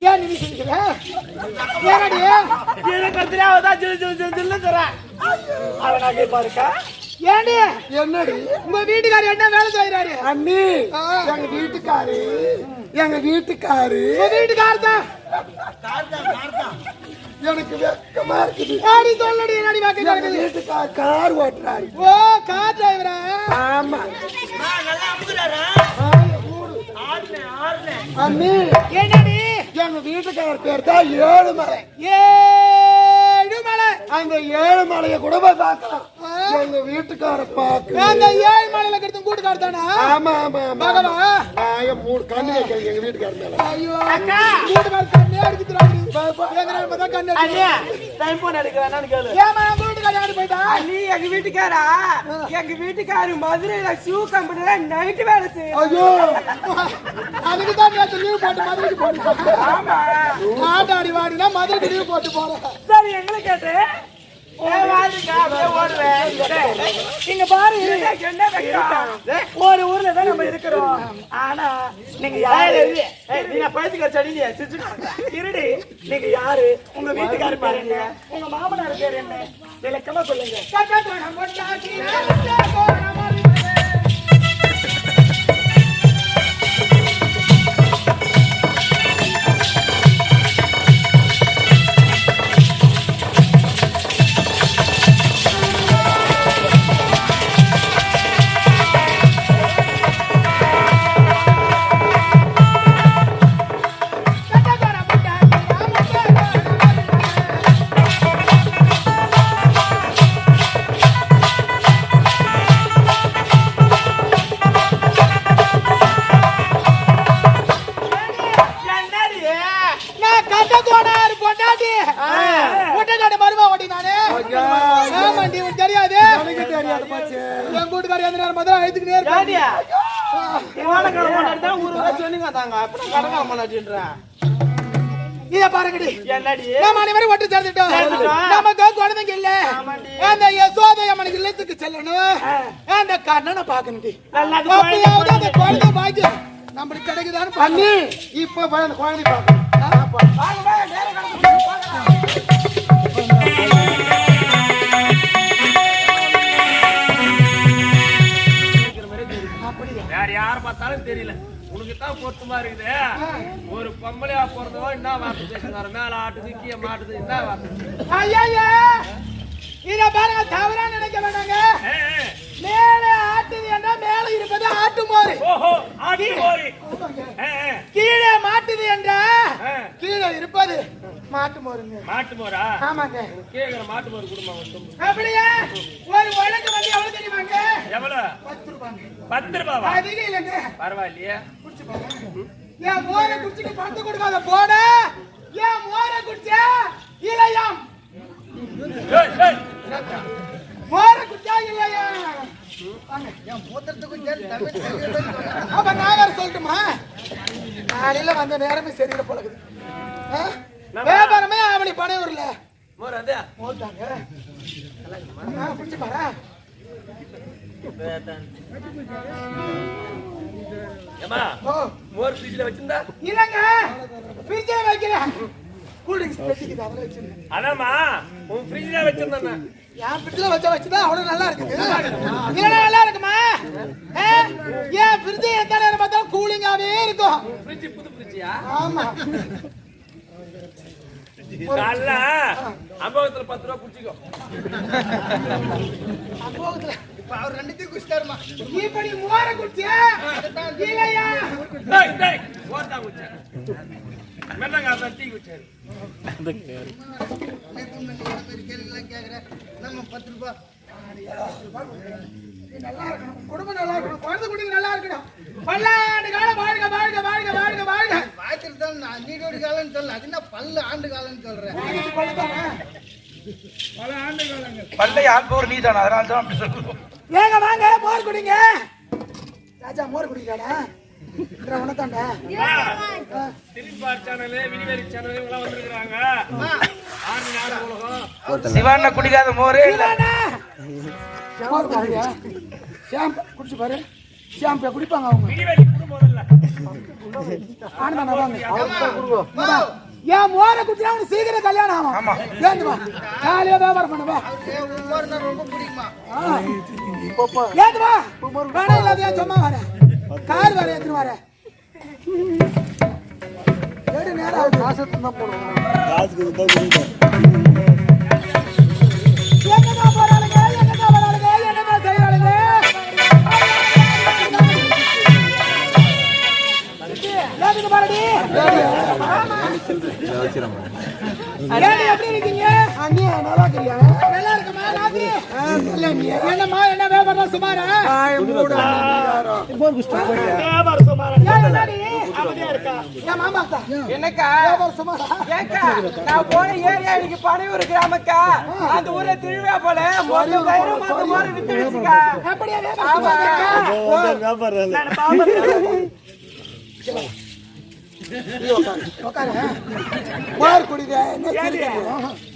ஏன் நீ சொல்லிக்கிற? ஏனடி எனக்கு தெரியாதான் ஜில்லு தரேன். அழகா கேட்பாருக்கா? ஏண்டி என்னடி உங்க வீட்டுக்காரர் என்ன வேலை செய்யறாரு? அண்ணி எங்க வீட்டுக்காரு உங்க வீட்டுக்காரர் தான். எனக்கு வெக்கமா இருக்குது. ஆடி சொல்லடி என்னடி வாக்கு நடக்குது? வீட்டுக்கார் கார் ஓட்டுறாரு. ஓ கார் டிரைவரா? ஆமா நல்லா அமுக்குறாரா? அண்ணி என்னடி எங்க வீட்டுக்காரர் பேர் தான் ஏழுமலை. ஏழுமலை. அந்த ஏழுமலையை கூட போய் பார்க்கலாம். எங்க வீட்டுக்கார பாக்க அந்த ஏழுமலையில கிட்ட கூட்டுக்காரர் தானா? ஆமா ஆமா பாக்கவா? மூணு கண்ணு வைக்கிறேன் எங்க வீட்டுக்காரர் மேல. ஐயோ அக்கா கூட்டுக்காரர் கண்ணே அடிக்குறாரு. எங்கறால பார்த்தா கண்ணே அண்ணே டைம் போன் எடுக்கறானு கேளு. ஏமா வீட்டுக்காரர் யாரு போய்டா? அண்ணி எங்க வீட்டுக்காரா? எங்க வீட்டுக்காரு மதுரையில ஷூ கம்பெனில நைட் வேலை செய்யறாரு. ஐயோ அதுக்கு தான் நேத்து லீவ் போட்டு மதுரைக்கு போறேன். ஆமா ஆடாடி வாடினா மதுரைக்கு லீவ் போட்டு போறேன். சரி எங்களை கேட்டு இங்க பாரு என்ன வெக்கம். ஒரு ஊர்ல தான் நம்ம இருக்கிறோம். ஆனா நீங்க யாரு? நீங்க பைத்தியக்கார செடிங்க சிச்சு இருடி. நீங்க யாரு? உங்க வீட்டுக்காரர் பேர் என்ன? உங்க மாமனார் பேர் என்ன? விளக்கமா சொல்லுங்க. தெரியாது தெரியாது பாச்சு. என் கூட்டுக்காரர் எந்த நேரம் பார்த்தா அழுதுக்கு நேர் டாடியா வாடகை மாட்டா ஊரு சொன்னீங்க தாங்க அப்படி கடக மாட்டேன்றா. இத பாருங்கடி என்னடி நாம அனைவரும் ஒட்டு சேர்ந்துட்டோம். நமக்கு குழந்தைங்க இல்ல. அந்த யசோதை அம்மனுக்கு இல்லத்துக்கு செல்லணும். அந்த கண்ணனை பார்க்கணும்டி. அப்பயாவது அந்த குழந்தை பாக்கியம் நம்மளுக்கு கிடைக்குதான்னு அண்ணி இப்ப போய் அந்த குழந்தை பார்க்கணும். வேற யார பார்த்தாலும் தெரியல. உனக்கு தான் பொருத்தமா இருக்குது. ஒரு பொம்பளையா போறதோ என்ன வார்த்தை பேசுறாரு? மேல ஆட்டுது கீழே மாட்டுது என்ன வார்த்தை? ஐயா இத பாருங்க தவறா நினைக்க வேண்டாங்க. மேலே ஆட்டுது என்றா மேல இருப்பது ஆட்டு மோரு. ஓஹோ ஆட்டு மோரு. கீழே மாட்டுது என்றா கீழே இருப்பது மாட்டு மோருங்க. மாட்டு மோரா? ஆமாங்க. கேக்குற மாட்டு மோரு குடுமா வந்து. அப்படியே ஒரு வழக்கு வந்து எவ்வளவு தெரியுமாங்க? எவ்வளவு? 10 ரூபாய். 10 ரூபாவா? அதிகம் இல்லங்க. பரவாயில்லையே. குடிச்சு பாருங்க. ஏன் மோர குடிச்சிட்டு பணத்தை கொடுக்காத போட? ஏன் மோர குடிச்சா இளையாம்? ஏய் மோர குடிச்சா இளையாம். வாங்க. என் மூத்திரத்துக்கு தமிழ் அப்ப நான் வேற சொல்லட்டுமா? காலையில வந்த நேரமே சரியில்லை போல இருக்குது. வியாபாரமே அவளி பணம் வரல. மோர் அதே போட்டாங்க. குடிச்சு பாரு. ஏமா மோர் ஃப்ரிட்ஜ்ல வச்சிருந்தா? இல்லங்க ஃப்ரிட்ஜ்ல வைக்கிறேன். கூல் ட்ரிங்க்ஸ் பெட்டிக்கு அதல வச்சிருக்கேன். அதாம்மா உன் ஃப்ரிட்ஜ்ல வச்சிருந்தா. ஏன் ஃப்ரிட்ஜ்ல வச்சா அவ்வளவு நல்லா இருக்குது. இல்லனா நல்லா இருக்குமா? ஏன் ஃப்ரிட்ஜ் எந்த நேரம் பார்த்தாலும் கூலிங்காவே இருக்கும். ஃப்ரிட்ஜ் புது ஃப்ரிட்ஜ்யா? ஆமா. கால்ல அம்பகத்துல 10 ரூபாய் குடிச்சிக்கோ. அம்போகத்துல இப்ப அவர் ரெண்டுத்தையும் குடிச்சாருமா. இப்படி மோர குடிச்சா இல்லையா? டேய் ஓட்டா குடிச்சா. மெல்லங்க அந்த டீ குடிச்சாரு. கேள்விலாம் கேக்குற நம்ம 10 ரூபாய் நல்லா இருக்கணும். குடும்பம் நல்லா இருக்கணும். குழந்தை குட்டிங்க நல்லா இருக்கணும். பல்லாண்டு காலம் வாழ்க வாழ்க வாழ்க வாழ்க வாழ்க. வாய்ச்சிருந்தாலும் நான் நீடோடி காலம்னு சொல்லல. அது என்ன பல்லு ஆண்டு காலம்னு சொல்றேன். பல ஆண்டு காலங்கள். பல்லை ஆள்பவர் நீ தானே, அதனால தான் அப்படி சொல்லுவோம். ஏங்க வாங்க மோர் குடிங்க. ராஜா மோர் குடிக்கடா. உனத்தாண்டா திருப்பார் சேனல் வினிவேரி சேனல் இவங்க வந்திருக்காங்க. ஆர்மி நாடு உலகம் சிவான குடிக்காத மோரு. மோர் குடிங்க. ஷாம்பு குடிச்சு பாரு. ஷாம்பு குடிப்பாங்க அவங்க. வினிவேரி ஆனந்தா வாங்க. ஏன் மோர குட்டியா உனக்கு சீக்கிரம் கல்யாணம் ஆகும். ஏந்துவா காலையில வியாபாரம் பண்ணுவா. ரொம்ப பிடிக்குமா? ஏந்துவா வேணா இல்லாத சும்மா வர கார் வர எடுத்துட்டு வர ஏடு நேரம் காசத்து தான் போடுவோம். எங்கதான் போறாளுங்க எங்கதான் வராளுங்க என்னதான் செய்யறாளுங்க. ஏதுக்கு பாருடி எப்படி இருக்கீங்க? நல்லா இருக்கிறியா? நல்லா இருக்குமா? என்னம்மா என்ன வியாபாரம் சுமாரா? என் மாமா என்னக்கா வியாபாரம் சுமாரா? ஏக்கா நான் போன ஏரியா இன்னைக்கு பனையூர் கிராமக்கா அந்த ஊர்ல திருவிழா போல மொத்த பயிரும் அந்த மாதிரி வித்து வச்சுக்கா. அப்படியே வியாபாரம் நான் பாப்பேன். உட்காரு மோர் குடிக்க என்ன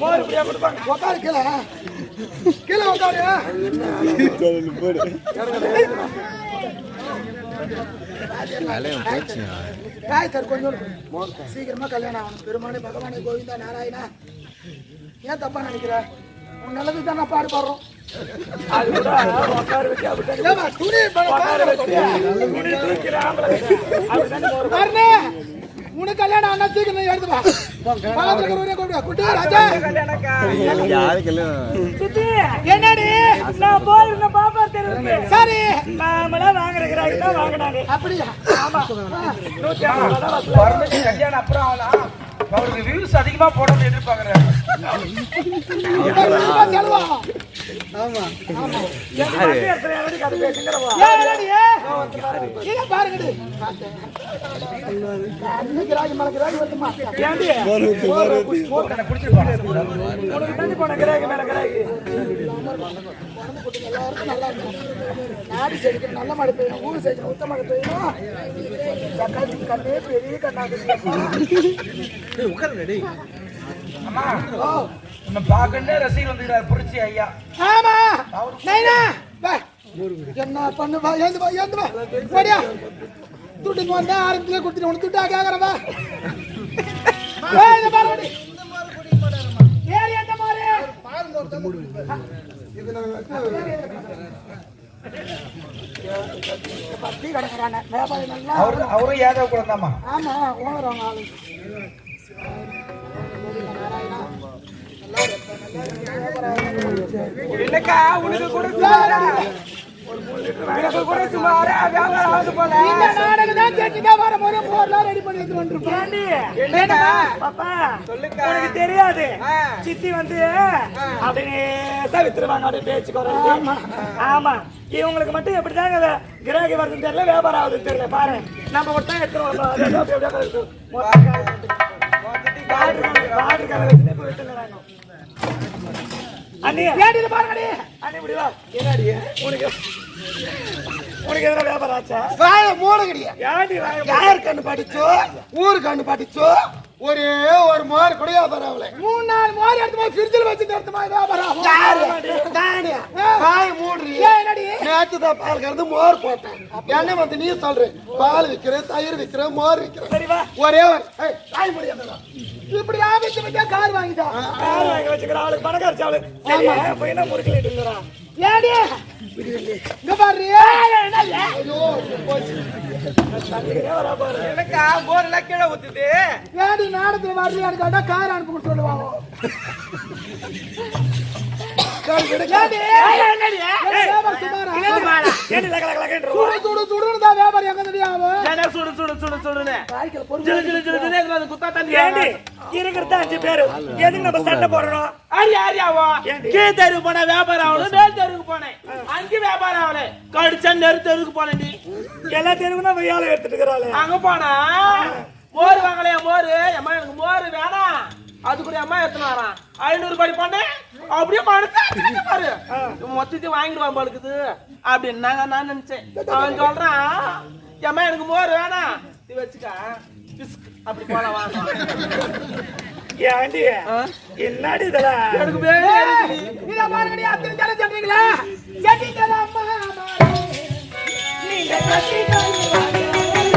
மோர் குடியா கொடுப்பாங்க. உட்காரு கீழே கீழே உட்காரு. கொஞ்சம் சீக்கிரமா கல்யாணம் ஆகணும். பெருமானே பகவானே கோவிந்தா நாராயணா ஏன் தப்பா நினைக்கிற? உன் நல்லது தான் நான் பாடுபடுறோம். உனக்கு கல்யாணம் ஆனா சீக்கிரம் எடுத்துப்பா. என்னடி நான் போய் இந்த பாப்பா தெருவுக்கு சரி நாமளா வாங்குறேன் தான் வாங்கினாங்க. அப்படியா? ஆமா 150 கல்யாணம் அப்புறம் ஆகலாம். அவருக்கு வியூஸ் அதிகமா போடணும்னு எதிர்பார்க்கறேன். செலவா ஆமா பாருங்க நாடு செடிக்கிற நல்ல மழை பெய்யணும், ஊர் செடிக்கிற உத்த மழை பெய்யணும். கண்ணே பெரிய கண்ணாக ரசிகர் வந்துக்கிறார் புரட்சி ஐயா. ஆமா நைனா என்ன பண்ணுவா? ஏந்து வா ஏந்து வா சரியா? துட்டுக்கு வந்தா ஆரம்பத்திலே கொடுத்துட்டு உனக்கு துட்டா கேக்குறவா? இந்த பாருடி ஏறி அந்த மாதிரி பத்தி கிடக்குறானே வியாபாரி நல்லா. அவரும் யாதவ கூட தாமா. ஆமா ஓனர் அவங்க ஆளு இல்லக்கா உனக்கு கூட சுமாரா உனக்கு கூட சுமாரா வியாபாரம் ஆகுது போல. இந்த நாடகம் தான் கேட்டினா வர போற போர்லாம் ரெடி பண்ணி எடுத்து வந்துருப்பேன். என்னடா பாப்பா சொல்லுக்கா. உனக்கு தெரியாது சித்தி வந்து அப்படியே சவித்திரவாங்க அப்படியே பேச்சு குறையுது. ஆமா இவங்களுக்கு மட்டும் எப்படிதாங்க கிராகி வருதுன்னு தெரியல, வியாபாரம் ஆகுதுன்னு தெரியல. பாரு நம்ம மட்டும் எடுத்துருவோம். அண்ணி ஏடில பாருங்கடி அண்ணி முடிவா என்னடி உனக்கு எதனா வியாபாரம் ஆச்சா? வாய மூடுகடியா? ஏடி யார் கண்ணு படிச்சோ ஊரு கண்ணு படிச்சோ ஒரே ஒரு மோர் கூட வியாபாரம் ஆகல. 3-4 மோர் எடுத்து போய் ஃப்ரிட்ஜ்ல வச்சு எடுத்து போய் வியாபாரம் ஆகும். வாய மூடுறீ? என்னடி நேத்து தான் பால் கறந்து மோர் போட்டேன். என்ன வந்து நீ சொல்ற பால் விக்கிற தயிர் விக்கிற மோர் விக்கிற சரி வா ஒரே ஒரு வாய் முடியாது. இப்படி ஆபத்து வச்சா கார் வாங்கிட்டா கார் வாங்கி வச்சுக்கிற ஆளுக்கு பணக்கார சாவளு. சரி போய் என்ன முறுக்கிட்டு இருக்கறா? ஏடி இங்க பாரு என்னல ஐயோ போச்சு. எனக்கா போர்ல கீழே ஊத்துது. ஏடி நாடத்துல வரலையான்னு கேட்டா கார் அனுப்பி சொல்லுவாங்க. எல்லா தெருவுனா வெய்யால எடுத்துட்டு இருக்கிறாள். அங்க போனா மோர் வாங்கலையா? மோரு அம்மா எனக்கு மோர் வேணாம். அது கூட அம்மா எத்தனை வரான் 500 ரூபாய் பண்ணேன். அப்படியே மனசு பாரு மொத்தத்தையும் வாங்கிடுவான் பழுக்குது அப்படின்னு நான் நினைச்சேன். அவன் சொல்றான் அம்மா எனக்கு மோர் வேணாம் நீ வச்சுக்கா அப்படி போல வாங்க. ஏண்டி என்னடி இதெல்லாம் எனக்கு வேணும். இத பாருங்கடி அத்தனை தடவை சொல்றீங்களா? செட்டிங்களா அம்மா நீங்க கட்டிட்டீங்க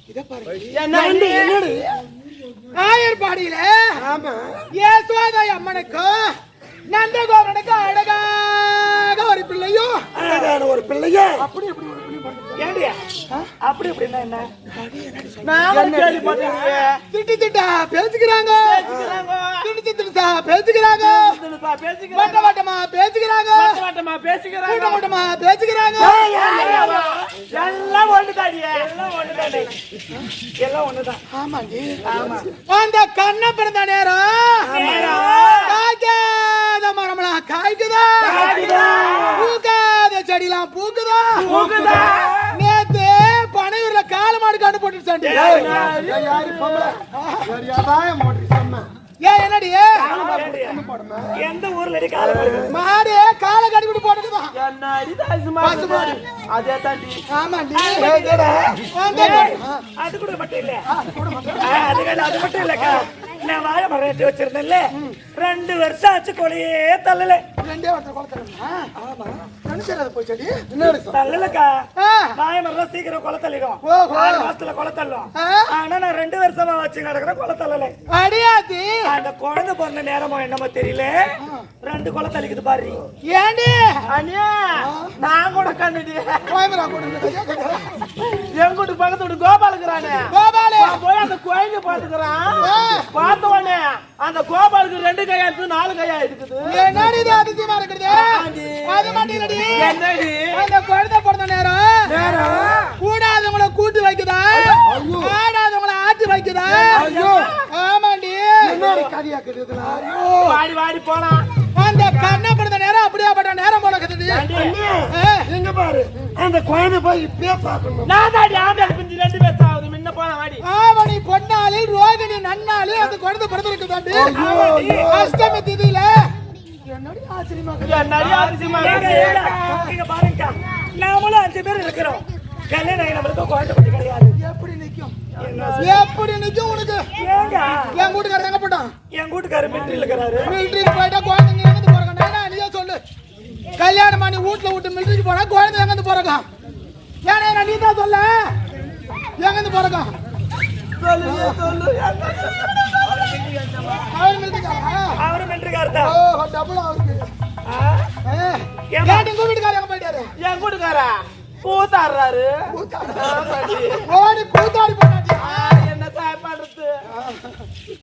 இத பாருங்க என்னடி ஆயர்பாடியில ஆமா யசோதை அம்மனுக்கும் நந்தகோபனுக்கு அழகாக ஒரு பிள்ளையும் அழகான ஒரு பிள்ளைய அப்படி அப்படி ஒரு பிள்ளை பிறந்தது. ஏண்டியா அப்படி இப்படின்னா என்ன நான் கேள்விப்பட்டேன் திட்டு திட்டா பேசிக்கிறாங்க திட்டு திட்டா பேசிக்கிறாங்க வட்ட வட்டமா பேசிக்கிறாங்க கூட்ட கூட்டமா பேசிக்கிறாங்க எல்லாம் ஒண்ணுதாடியே எல்லாம் ஒண்ணுதான் ஆமாண்டி அந்த கண்ண பிறந்த நேரம் காய்க்காத மரம்லாம் காய்க்குதா பூக்காத செடிலாம் பூக்குதா நேத்து பனையூர்ல கால மாடு கண்டு போட்டுச்சாண்டி யாரு பொம்பளை யாராவது மோட்டர் சொன்ன ஏன் என்னடி எந்த ஊர்ல அடி கால மாடு கால கட்டி போட்டுக்குதான் என்னடி பசு மாடு. அதே தாண்டி ஆமாண்டி அது கூட மட்டும் இல்ல அது மட்டும் இல்லக்கா நான் வாழை மரம் எட்டி வச்சிருந்தேன்ல 2 வருஷம் ஆச்சு கொலையே தள்ளல ரெண்டே ஒருத்தர் குளத்தலமா ஆமா நினைச்சது போய் செடி என்னடி சொன்ன? தள்ளலக்கா ஆ. வாழை மரம் சீக்கிரம் கொலை தள்ளிடும் ஓஹோ. 6 மாசத்துல கொலை தள்ளும் ஆ. ஆனா நான் 2 வருஷமா வச்சு கிடக்குறேன் கொலை தள்ளல அடியாத்தி அந்த குழந்தை பிறந்த நேரமோ என்னமோ தெரியல 2 கொலை தள்ளிக்குது பாரு ஏண்டி அண்ணே நான் கூட கண்டுடி கோயம்பரா போட்டு எங்க வீட்டு பக்கத்து வீட்டு கோபாலுக்குறானே கோபாலு போய் அந்த கோயில பாத்துக்கிறான் ஆ. பார்த்த உடனே அந்த கோபாலுக்கு 2 கையா இருக்கு 4 கையா இருக்குது என்னடி இது அதிசயமா இருக்குது அது மட்டும் இல்லடி என்னடி அந்த குழந்தை பிறந்த நேரம் கூடாதவங்களை கூட்டி வைக்குதா ஆடாதவங்களை ஆட்டி வைக்குதா ஆமாண்டி என்னடி கதையாக்குது இதெல்லாம்? வாடி வாடி போலாம் அந்த கண்ணை பிறந்த நேரம் அப்படியாப்பட்ட நேரம் போல இருக்குது எங்க பாரு அந்த குழந்தை போய் இப்பயே பாக்கணும் நான் தாடி ஆம்பளை பிஞ்சு 2 பேர் ஆகுது முன்ன போலாம் வாடி ஆவணி பொன்னாளில் ரோகிணி நன்னாளில் அந்த குழந்தை பிறந்திருக்குதாண்டி அஷ்டமி திதியில என்னடி ஆச்சரியமா இருக்குது. என்னடி அதிசயமா ஏங்க, இருக்குது? இங்க பாருங்கக்கா நாமளும் 5 பேர் இருக்கிறோம் கல்யாணம் ஆகி நம்மளுக்கு குழந்தை குட்டி கிடையாது எப்படி நிக்கும் எப்படி நிக்கும் உனக்கு ஏங்க என் வீட்டுக்காரர் எங்க போட்டான் என் கூட்டுக்காரர் மிலிட்டரியில் இருக்கிறாரு மிலிட்டரிக்கு போயிட்டா குழந்தைங்க எங்கிருந்து போறாங்க நீயே சொல்லு கல்யாணம் பண்ணி வீட்டுல விட்டு மிலிட்டரிக்கு போனா குழந்தை எங்கிருந்து போறாங்க ஏன்னா நீ தான் சொல்ல எங்கிருந்து போறாங்க அவர் மிலிட்டரிக்காரா அவரும் மிலிட்டரிக்காரர் தான் ஓ டபுள் அவருக்கு கேட்டு உங்க வீட்டுக்காரர் எங்க போயிட்டாரு என் கூட்டுக்காரா கூத்தாடுறாரு ஓடி கூத்தாடி போட்டாச்சு என்ன சாப்பாடு